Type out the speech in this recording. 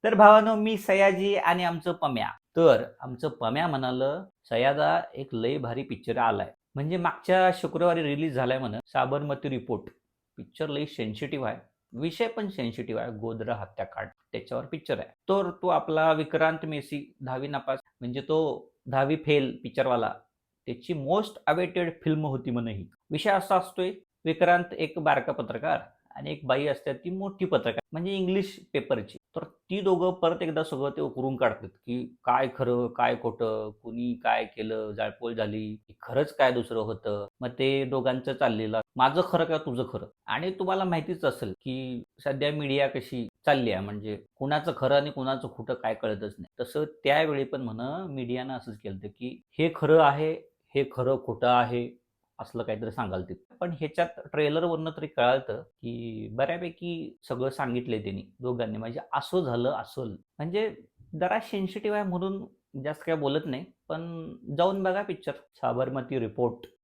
तर भावानो, मी सयाजी आणि आमचं पम्या. तर आमचं पम्या म्हणालं, "सयादा एक लय भारी पिक्चर आलाय." म्हणजे मागच्या शुक्रवारी रिलीज झालाय म्हणे साबरमती रिपोर्ट. पिक्चर लई सेन्सिटिव्ह आहे. विषय पण सेन्सिटिव्ह आहे. गोधरा हत्याकांड त्याच्यावर पिक्चर आहे. तर तो आपला विक्रांत मेसी 10वी नापास म्हणजे तो 10वी फेल पिक्चरवाला. त्याची मोस्ट अवेटेड फिल्म होती म्हणे ही. विषय असा असतोय, विक्रांत एक बारका पत्रकार आणि एक बाई असते ती मोठी पत्रकार म्हणजे इंग्लिश पेपरची. तर ती दोघं परत एकदा सगळं ते उकरून काढतात, की काय खरं, काय खोटं, कुणी काय केलं, जाळपोळ झाली, की खरंच काय दुसरं होतं. मग ते दोघांचं चाललेलं, माझं खरं का तुझं खरं. आणि तुम्हाला माहितीच असेल, की सध्या मीडिया कशी चालली आहे, म्हणजे कुणाचं खरं आणि कुणाचं खोटं काय कळतच नाही. तसं त्यावेळी पण मीडियानं असंच केलं की हे खरं आहे, हे खरं खोटं आहे, असलं काहीतरी सांगाल ते. पण ह्याच्यात ट्रेलरवरनं तरी कळालं, की बऱ्यापैकी सगळं सांगितलंय त्यांनी दोघांनी. म्हणजे असं झालं असल. म्हणजे जरा सेन्सिटिव्ह आहे म्हणून जास्त काही बोलत नाही. पण जाऊन बघा पिक्चर साबरमती रिपोर्ट.